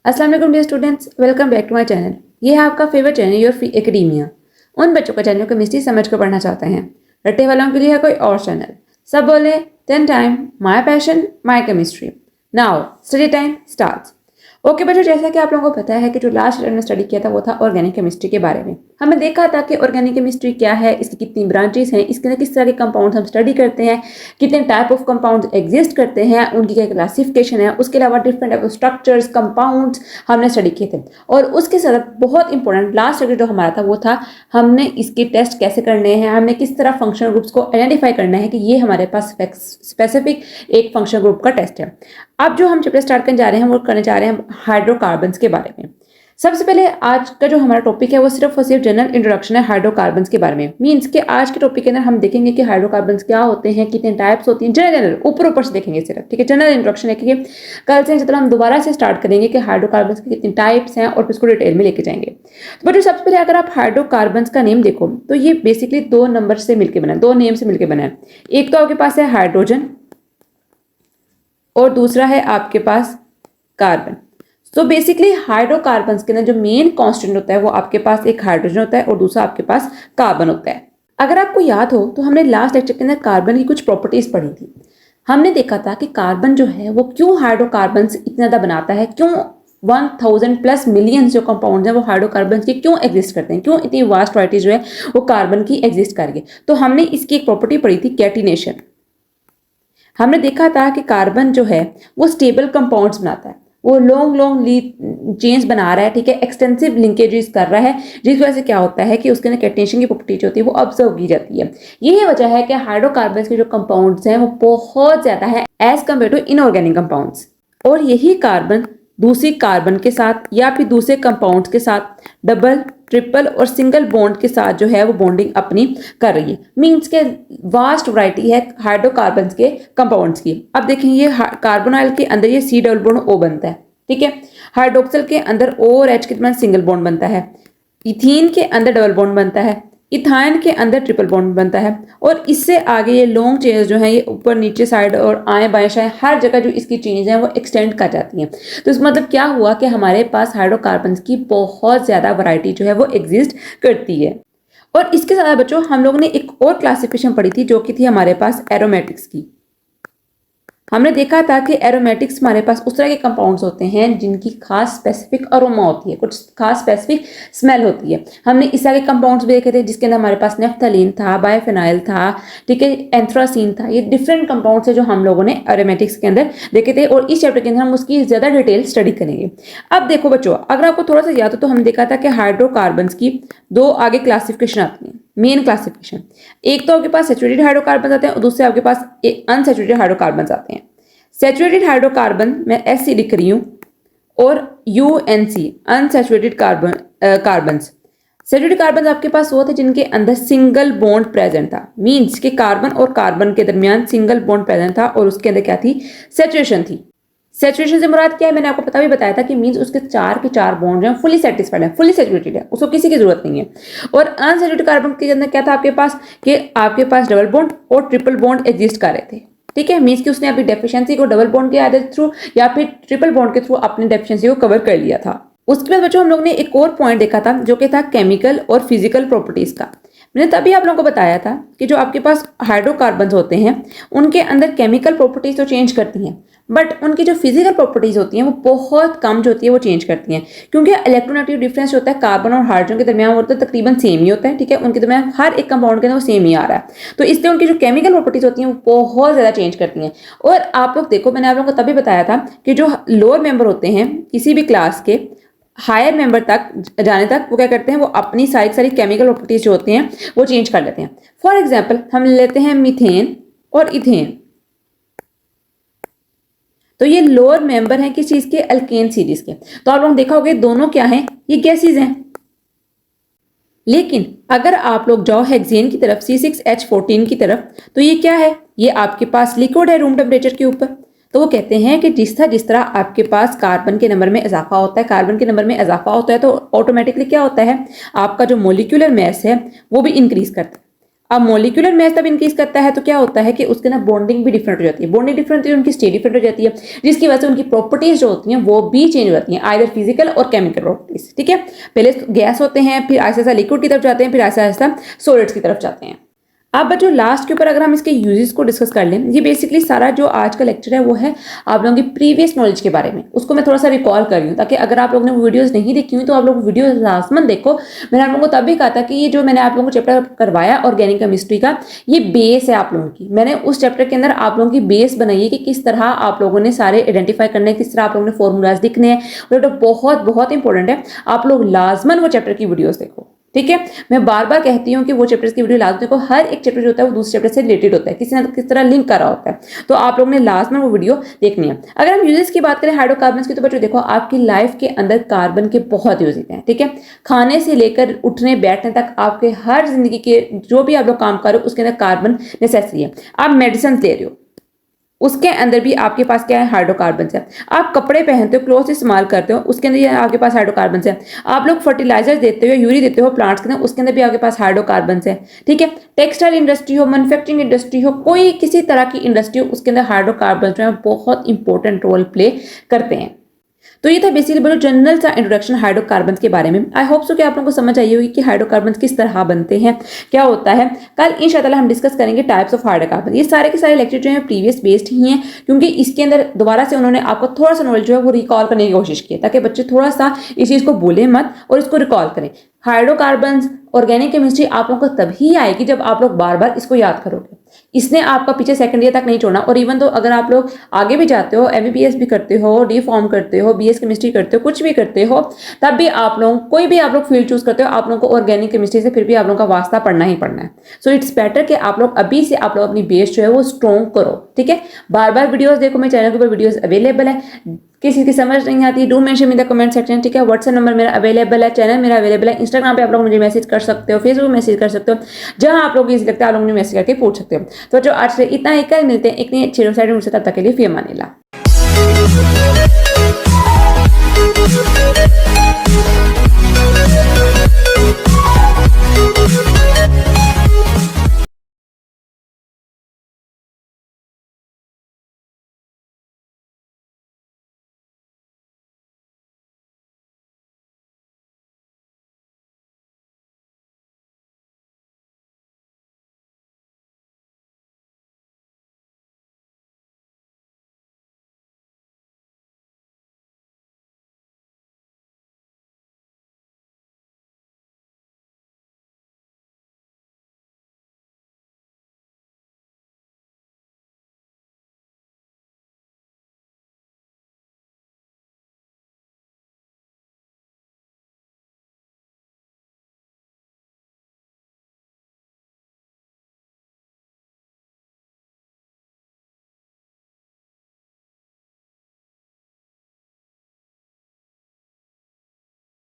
अस्सलाम वालेकुम dear students, welcome back to my channel. ये है आपका favourite channel your free academia. उन बच्चों का चैनल केमिस्ट्री समझ कर पढ़ना चाहते हैं, रट्टे वालों के लिए है कोई और चैनल। सब बोले 10 time my passion my chemistry. Now study time starts. Okay बच्चों, जैसा कि आप लोगों को पता है कि जो लास्ट हमने स्टडी किया था वो था ऑर्गेनिक केमिस्ट्री के बारे में। हमने देखा था कि ऑर्गेनिक केमिस्ट्री क्या है, इसकी कितनी ब्रांचेस हैं, इसके अंदर किस तरह के कंपाउंड्स हम स्टडी करते हैं, कितने टाइप ऑफ कंपाउंड्स एग्जिस्ट करते हैं, उनकी क्या क्लासिफिकेशन है, उसके अलावा different type of structures compounds हमने स्टडी किए थे। और उसके साथ बहुत इंपॉर्टेंट लास्ट स्टडी जो हमारा था वो था हमने इसके टेस्ट कैसे करने हैं, हमने किस तरह फंक्शनल ग्रुप्स को आइडेंटिफाई करना है कि ये हमारे पास स्पेसिफिक एक फंक्शनल ग्रुप का टेस्ट है। अब जो हम चैप्टर स्टार्ट करने जा रहे हैं वो करने जा रहे हैं हाइड्रोकार्बन्स के बारे में। सबसे पहले आज का जो हमारा टॉपिक है वो सिर्फ और सिर्फ जनरल इंट्रोडक्शन है हाइड्रोकार्बन्स के बारे में। मींस के आज के टॉपिक के अंदर हम देखेंगे कि हाइड्रोकार्बन्स क्या होते हैं, कितने टाइप्स होती हैं, जनरल ऊपर से देखेंगे सिर्फ, ठीक है। जनरल इंट्रोडक्शन देखेंगे। कल से जितना हम दोबारा से स्टार्ट करेंगे कि हाइड्रोकार्बन्स के कितने टाइप्स हैं और इसको डिटेल में लेके जाएंगे। तो बच्चों सबसे पहले अगर आप हाइड्रोकार्बन्स का नेम देखो तो ये बेसिकली दो नंबर से मिलकर बना है, दो नेम से मिलकर बना है। एक तो आपके पास है हाइड्रोजन और दूसरा है आपके पास कार्बन। तो बेसिकली हाइड्रोकार्बन्स के अंदर जो मेन कांस्टेंट होता है वो आपके पास एक हाइड्रोजन होता है और दूसरा आपके पास कार्बन होता है। अगर आपको याद हो तो हमने लास्ट लेक्चर के अंदर कार्बन की कुछ प्रॉपर्टीज पढ़ी थी। हमने देखा था कि कार्बन जो है वो क्यों हाइड्रोकार्बन्स इतना ज़्यादा बनाता है, क्यों 1000 प्लस मिलियन जो कंपाउंड्स हैं वो हाइड्रोकार्बन्स के क्यों एग्जिस्ट करते हैं, क्यों इतनी वास्ट वैरायटी जो है वो कार्बन की एग्जिस्ट कर रही है। तो हमने इसकी एक प्रॉपर्टी पढ़ी थी कैटिनेशन। हमने देखा था कि कार्बन जो है वो स्टेबल कंपाउंड्स बनाता है, वो लॉन्ग चेन्स बना रहा है, ठीक है, एक्सटेंसिव लिंकेजेस कर रहा है, जिस वजह से क्या होता है कि उसके अंदर कैटिनेशन की प्रॉपर्टी जो होती है वो ऑब्जर्व की जाती है। यही वजह है कि हाइड्रोकार्बन्स के जो कंपाउंड्स हैं वो बहुत ज्यादा है as compare to inorganic compounds. और यही कार्बन दूसरी कार्बन के साथ या फिर दूसरे कंपाउंड्स के साथ डबल, ट्रिपल और सिंगल बॉन्ड के साथ जो है वो बॉन्डिंग अपनी कर रही है। मींस के वास्ट वैरायटी है हाइड्रोकार्बन्स के कंपाउंड्स की। अब देखें ये कार्बोनाइल के अंदर ये C डबल बॉन्ड O बनता है, ठीक है। हाइड्रोक्सिल के अंदर O और H के दरमियान सिंगल बॉन्ड बनता है। इथीन के अंदर डबल बॉन्ड बनता है। इथाइन के अंदर ट्रिपल बॉन्ड बनता है। और इससे आगे ये लॉन्ग चेन्स जो है ये ऊपर नीचे साइड और आएँ बाएँ शाएँ हर जगह जो इसकी चेन्स हैं वो एक्सटेंड कर जाती हैं। तो इसका मतलब क्या हुआ कि हमारे पास हाइड्रोकार्बन्स की बहुत ज़्यादा वैरायटी जो है वो एग्जिस्ट करती है। और इसके साथ बच्चों हम लोगों ने एक और क्लासिफिकेशन पढ़ी थी जो कि थी हमारे पास एरोमेटिक्स की। हमने देखा था कि एरोमेटिक्स हमारे पास उस तरह के कंपाउंड्स होते हैं जिनकी खास स्पेसिफिक अरोमा होती है, कुछ खास स्पेसिफिक स्मेल होती है। हमने इस तरह के कंपाउंड्स भी देखे थे जिसके अंदर हमारे पास नेफ्थलीन था, बायोफेनाइल था, ठीक है, एंथ्रासीन था। ये डिफरेंट कंपाउंड्स है जो हम लोगों ने एरोमेटिक्स के अंदर देखे थे और इस चैप्टर के अंदर हम उसकी ज्यादा डिटेल स्टडी करेंगे। अब देखो बच्चों, अगर आपको थोड़ा सा याद हो तो हम देखा था कि हाइड्रोकार्बन्स की दो आगे क्लासिफिकेशन आती है, मेन क्लासिफिकेशन। एक तो आपके पास सैचुरेटेड हाइड्रोकार्बन आते हैं और दूसरे आपके पास अनसैचुरेटेड हाइड्रोकार्बन आते हैं। सैचुरेटेड हाइड्रोकार्बन मैं SC लिख रही हूं और UNC unsaturated carbons. Saturated carbon आपके पास वो थे जिनके अंदर सिंगल बॉन्ड प्रेजेंट था। मींस के कार्बन और कार्बन के दरमियान सिंगल बॉन्ड प्रेजेंट था और उसके अंदर क्या थी, सैचुरेशन थी। सैचुरेशन से मुराद क्या है, मैंने आपको पता भी बताया था कि मींस उसके चार के चार बॉन्ड हैं फुली सेटिस्फाइड है, फुली सैचुरेटेड है, उसको किसी की जरूरत नहीं है। और अनसैचुरेटेड कार्बन के अंदर क्या था आपके पास कि आपके पास डबल बॉन्ड और ट्रिपल बॉन्ड एग्जिस्ट कर रहे थे, ठीक है। मींस कि उसने अपनी डेफिशिएंसी को डबल बॉन्ड के आदत थ्रू या फिर ट्रिपल बॉन्ड के थ्रू अपनी डेफिशिएंसी को कवर कर लिया था। उसके बाद बच्चों हम लोग ने एक और पॉइंट देखा था जो कि था केमिकल और फिजिकल प्रॉपर्टीज का। मैंने तभी आप लोगों को बताया था कि जो आपके पास हाइड्रोकार्बन्स होते हैं उनके अंदर केमिकल प्रॉपर्टीज तो चेंज करती हैं बट उनकी जो फिजिकल प्रॉपर्टीज होती हैं वो बहुत कम जो होती है वो चेंज करती हैं, क्योंकि इलेक्ट्रोनेगेटिव डिफरेंस होता है कार्बन और हाइड्रोजन के दरमियान वो तो तकरीबन सेम ही होता है, ठीक है। उनके दरमियान हर एक कंपाउंड के अंदर वो सेम ही आ रहा है, तो इसलिए उनकी जो केमिकल प्रॉपर्टीज होती हैं वो बहुत ज़्यादा चेंज करती हैं। और आप लोग देखो, मैंने आप लोगों को तभी बताया था कि जो लोअर मेंबर होते हैं किसी भी क्लास के हायर मेंबर तक जाने तक वो क्या करते हैं, वो अपनी सारी केमिकल प्रॉपर्टीज जो होती हैं वो चेंज कर लेते हैं। फॉर एग्जाम्पल हम लेते हैं मीथेन और इथेन। तो ये लोअर मेंबर हैं किस चीज के, अल्केन सीरीज के। तो आप लोग देखा होगा दोनों क्या हैं, ये गैसेज हैं। लेकिन अगर आप लोग जाओ हेक्सेन की तरफ C6H14 की तरफ तो ये क्या है, ये आपके पास लिक्विड है रूम टेम्परेचर के ऊपर। तो वो कहते हैं कि जिस तरह आपके पास कार्बन के नंबर में इजाफा होता है, कार्बन के नंबर में इजाफा होता है तो ऑटोमेटिकली क्या होता है, आपका जो मोलिकुलर मास है वो भी इंक्रीज करता है। अब मॉलिक्यूलर मास तब इंक्रीज करता है तो क्या होता है कि उसके ना बॉन्डिंग भी डिफरेंट हो जाती है, बॉन्डिंग डिफरेंट होती है, उनकी स्टेट डिफरेंट हो जाती है, जिसकी वजह से उनकी प्रॉपर्टीज जो होती हैं वो भी चेंज हो जाती हैं, आइदर फिजिकल और केमिकल प्रॉपर्टीज। ठीक है, पहले गैस होते हैं, फिर ऐसा ऐसा लिक्विड की तरफ जाते हैं, फिर ऐसा ऐसा सॉलिड्स की तरफ जाते हैं। अब बच्चों लास्ट के ऊपर अगर हम इसके यूजेस को डिस्कस कर लें, ये बेसिकली सारा जो आज का लेक्चर है वो है आप लोगों की प्रीवियस नॉलेज के बारे में, उसको मैं थोड़ा सा रिकॉल कर रही हूँ ताकि अगर आप लोगों ने वीडियोस नहीं देखी हुई तो आप लोग वीडियो लाजमन देखो। मैंने आप लोगों को तब भी कहा था कि ये जो मैंने आप लोगों को चैप्टर करवाया ऑर्गेनिक केमिस्ट्री का, ये बेस है आप लोगों की। मैंने उस चैप्टर के अंदर आप लोगों की बेस बनाई है कि किस तरह आप लोगों ने सारे आइडेंटिफाई करने हैं, किस तरह आप लोगों ने फॉर्मूलाज लिखने हैं, और बहुत बहुत इंपॉर्टेंट है, आप लोग लाजमन वो चैप्टर की वीडियोस देखो। ठीक है, मैं बार बार कहती हूँ कि वो चैप्टर्स की वीडियो लाजमी देखो, हर एक चैप्टर जो होता है वो दूसरे चैप्टर से रिलेटेड होता है, किसी ना किस तरह लिंक कर रहा होता है, तो आप लोगों ने लास्ट में वो वीडियो देखनी है। अगर हम यूजेस की बात करें हाइड्रोकार्बन्स की, तो बच्चों देखो आपकी लाइफ के अंदर कार्बन के बहुत यूज हैं। ठीक है, खाने से लेकर उठने बैठने तक आपके हर जिंदगी के जो भी आप लोग काम कर रहे हो उसके अंदर कार्बन नेसेसरी है। आप मेडिसिन ले रहे हो उसके अंदर भी आपके पास क्या है, हाइड्रोकार्बन्स है। आप कपड़े पहनते हो, क्लोथ इस्तेमाल करते हो, उसके अंदर आपके पास हाइड्रोकार्बन्स है। आप लोग फर्टिलाइजर देते हो, यूरी देते हो प्लांट्स के अंदर, उसके अंदर भी आपके पास हाइड्रोकार्बन्स है। ठीक है, टेक्सटाइल इंडस्ट्री हो, मैन्युफैक्चरिंग इंडस्ट्री हो, कोई किसी तरह की इंडस्ट्री हो, उसके अंदर हाइड्रोकार्बन्स जो है बहुत इंपॉर्टेंट रोल प्ले करते हैं। तो ये था बेसिकली बड़ा जनरल सा इंट्रोडक्शन हाइड्रोकार्बन्स के बारे में। आई होप सो कि आप लोगों को समझ आई होगी कि हाइड्रोकार्बन्स किस तरह बनते हैं, क्या होता है। कल इंशाल्लाह हम डिस्कस करेंगे टाइप्स ऑफ हाइड्रोकार्बन। ये सारे के सारे लेक्चर जो है प्रीवियस बेस्ड ही हैं, क्योंकि इसके अंदर दोबारा से उन्होंने आपको थोड़ा सा नॉलेज जो है वो रिकॉल करने की कोशिश की है, ताकि बच्चे थोड़ा सा इस चीज़ को भूलें मत और इसको रिकॉल करें। हाइड्रोकार्बन्स ऑर्गेनिक केमिस्ट्री आप लोगों को तभी आएगी जब आप लोग बार बार इसको याद करोगे। इसने आपका पीछे सेकंड ईयर तक नहीं छोड़ना, और इवन तो अगर आप लोग आगे भी जाते हो, एमबीबीएस भी करते हो, डी फॉर्म करते हो, बीएस केमिस्ट्री करते हो, कुछ भी करते हो, तब भी आप लोग कोई भी आप लोग फील्ड चूज करते हो, आप लोगों को ऑर्गेनिक केमिस्ट्री से फिर भी आप लोगों का वास्ता पढ़ना ही पढ़ना है। सो इट्स बेटर कि आप लोग अभी से आप लोग अपनी बेस जो है वो स्ट्रॉन्ग करो। ठीक है, बार बार वीडियोस देखो, मेरे चैनल के ऊपर वीडियोस अवेलेबल है। किसी की समझ नहीं आती, do mention in the comment section. ठीक है, व्हाट्सएप नंबर मेरा अवेलेबल है, चैनल मेरा अवेलेबल है, इंस्टाग्राम पे आप लोग मुझे मैसेज कर सकते हो, फेसबुक मैसेज कर सकते हो, जहां आप लोग इजी लगता है आप लोग मुझे मैसेज करके पूछ सकते हो। तो जो आज से इतना ही, कल मिलते हैं एक नई अच्छी वेबसाइट में, तब तक के लिए फी अमान अल्लाह।